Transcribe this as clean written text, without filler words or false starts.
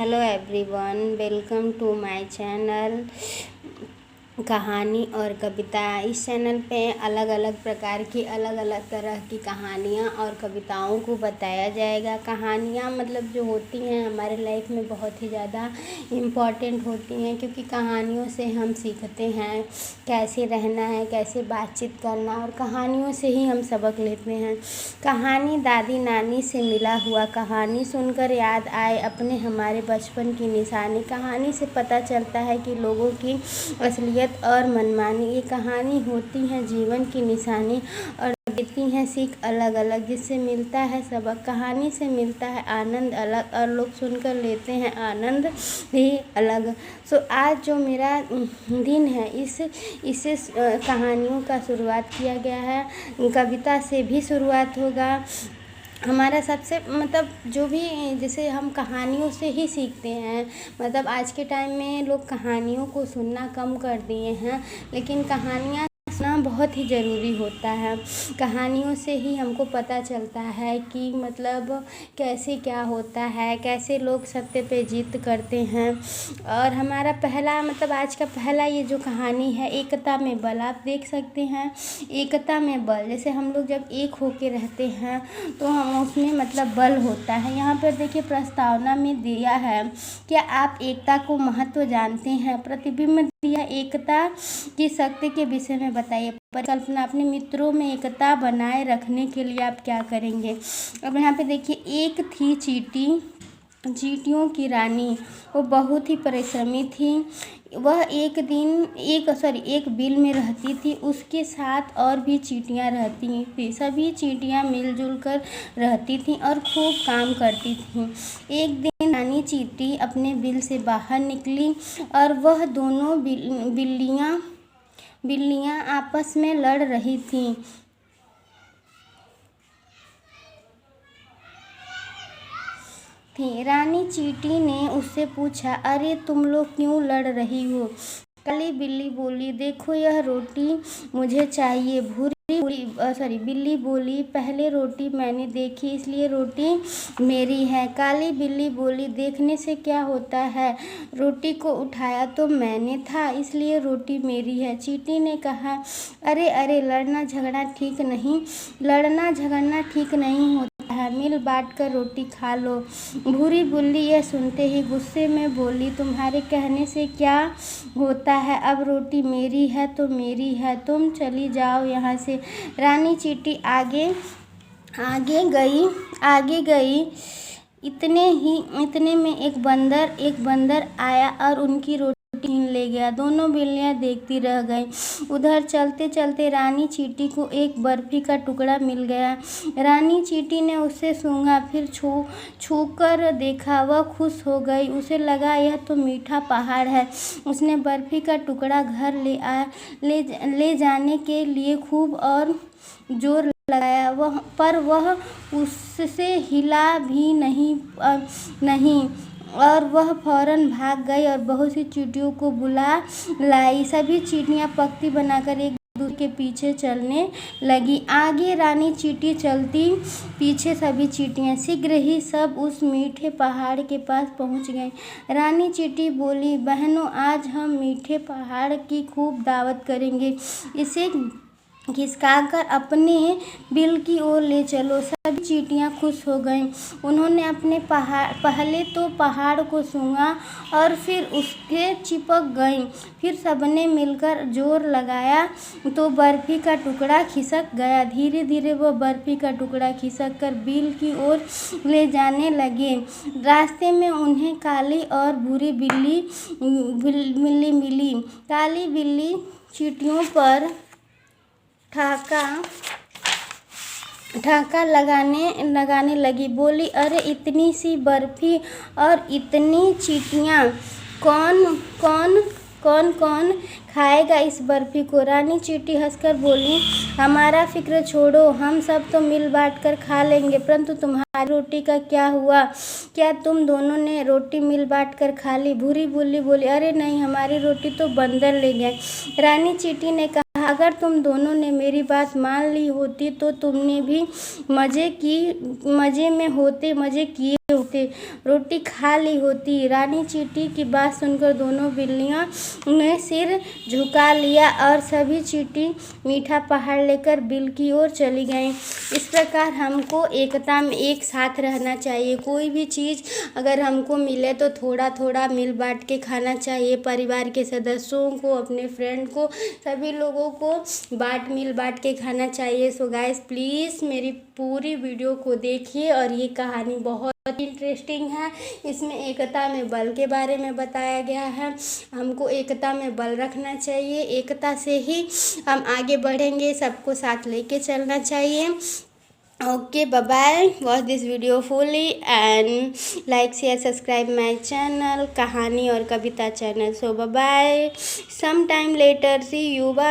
Hello everyone, welcome to my channel कहानी और कविता। इस चैनल पे अलग अलग प्रकार की अलग अलग तरह की कहानियाँ और कविताओं को बताया जाएगा। कहानियाँ मतलब जो होती हैं हमारे लाइफ में बहुत ही ज़्यादा इम्पॉर्टेंट होती हैं, क्योंकि कहानियों से हम सीखते हैं कैसे रहना है, कैसे बातचीत करना, और कहानियों से ही हम सबक लेते हैं। कहानी दादी नानी से मिला हुआ, कहानी सुनकर याद आए अपने हमारे बचपन की निशानी। कहानी से पता चलता है कि लोगों की असलियत और मनमानी। ये कहानी होती है जीवन की निशानी और देती हैं सीख अलग अलग, जिससे मिलता है सबक। कहानी से मिलता है आनंद अलग और लोग सुनकर लेते हैं आनंद भी अलग। आज जो मेरा दिन है इससे कहानियों का शुरुआत किया गया है। कविता से भी शुरुआत होगा। हमारा सबसे मतलब जो भी जैसे हम कहानियों से ही सीखते हैं। मतलब आज के टाइम में लोग कहानियों को सुनना कम कर दिए हैं, लेकिन कहानियाँ सुनना बहुत ही ज़रूरी होता है। कहानियों से ही हमको पता चलता है कि मतलब कैसे क्या होता है, कैसे लोग सत्य पे जीत करते हैं। और हमारा पहला मतलब आज का पहला ये जो कहानी है, एकता में बल। आप देख सकते हैं एकता में बल, जैसे हम लोग जब एक होके रहते हैं तो हम उसमें मतलब बल होता है। यहाँ पर देखिए प्रस्तावना में दिया है, क्या आप एकता को महत्व जानते हैं? प्रतिबिंब दिया, एकता की शक्ति के विषय में बताइए। परिकल्पना, अपने मित्रों में एकता बनाए रखने के लिए आप क्या करेंगे? अब यहाँ पे देखिए, एक थी चींटियों की रानी, वो बहुत ही परिश्रमी थी। वह एक बिल में रहती थी। उसके साथ और भी चींटियाँ रहती थी। सभी चींटियाँ मिलजुल कर रहती थीं और खूब काम करती थीं। एक दिन रानी चींटी अपने बिल से बाहर निकली और वह दोनों बिल्लियाँ आपस में लड़ रही थीं। रानी चींटी ने उससे पूछा, अरे तुम लोग क्यों लड़ रही हो? काली बिल्ली बोली, देखो यह रोटी मुझे चाहिए। बिल्ली बोली, पहले रोटी मैंने देखी इसलिए रोटी मेरी है। काली बिल्ली बोली, देखने से क्या होता है, रोटी को उठाया तो मैंने था इसलिए रोटी मेरी है। चींटी ने कहा, अरे लड़ना झगड़ना ठीक नहीं होता है, मिल बांट कर रोटी खा लो। भूरी बिल्ली यह सुनते ही गुस्से में बोली, तुम्हारे कहने से क्या होता है, अब रोटी मेरी है तो मेरी है, तुम चली जाओ यहाँ से। रानी चींटी आगे गई। इतने में एक बंदर आया और उनकी रोटी छीन ले गया। दोनों बिल्लियां देखती रह गईं। उधर चलते चलते रानी चींटी को एक बर्फी का टुकड़ा मिल गया। रानी चींटी ने उसे सूंघा, फिर छू कर देखा। वह खुश हो गई। उसे लगा यह तो मीठा पहाड़ है। उसने बर्फी का टुकड़ा घर ले जाने के लिए खूब और जोर लगाया, वह उससे हिला भी नहीं और वह फौरन भाग गई और बहुत सी चींटियों को बुला लाई। सभी चींटियां पंक्ति बनाकर एक दूसरे के पीछे चलने लगी। आगे रानी चींटी चलती, पीछे सभी चींटियां। शीघ्र ही सब उस मीठे पहाड़ के पास पहुंच गईं। रानी चींटी बोली, बहनों, आज हम मीठे पहाड़ की खूब दावत करेंगे। इसे खिसकाकर अपने बिल की ओर ले चलो। सभी चींटियां खुश हो गईं। उन्होंने पहले तो पहाड़ को सूंघा और फिर उसके चिपक गईं। फिर सबने मिलकर जोर लगाया तो बर्फी का टुकड़ा खिसक गया। धीरे धीरे वह बर्फी का टुकड़ा खिसक कर बिल की ओर ले जाने लगे। रास्ते में उन्हें काली और भूरी बिल्ली मिली। काली बिल्ली चींटियों पर ठाका लगाने लगी। बोली, अरे इतनी सी बर्फी और इतनी चींटियां, कौन खाएगा इस बर्फी को? रानी चींटी हंसकर बोली, हमारा फिक्र छोड़ो, हम सब तो मिल बांट कर खा लेंगे, परंतु तुम्हारी रोटी का क्या हुआ? क्या तुम दोनों ने रोटी मिल बांट कर खा ली? भूरी बिल्ली बोली, अरे नहीं, हमारी रोटी तो बंदर ले गए। रानी चींटी ने कहा, अगर तुम दोनों ने मेरी बात मान ली होती तो तुमने भी मजे किए होते, रोटी खा ली होती। रानी चींटी की बात सुनकर दोनों बिल्लियां ने सिर झुका लिया और सभी चींटी मीठा पहाड़ लेकर बिल की ओर चली गईं। इस प्रकार हमको एकता में एक साथ रहना चाहिए। कोई भी चीज़ अगर हमको मिले तो थोड़ा थोड़ा मिल बांट के खाना चाहिए। परिवार के सदस्यों को, अपने फ्रेंड को, सभी लोगों को मिल बांट के खाना चाहिए। सो गाइस, प्लीज़ मेरी पूरी वीडियो को देखिए और ये कहानी बहुत इंटरेस्टिंग है। इसमें एकता में बल के बारे में बताया गया है। हमको एकता में बल रखना चाहिए। एकता से ही हम आगे बढ़ेंगे। सबको साथ लेके चलना चाहिए। Okay, bye bye. Watch this video fully and like share subscribe my channel कहानी और कविता channel. So bye bye, some time later, see you, bye.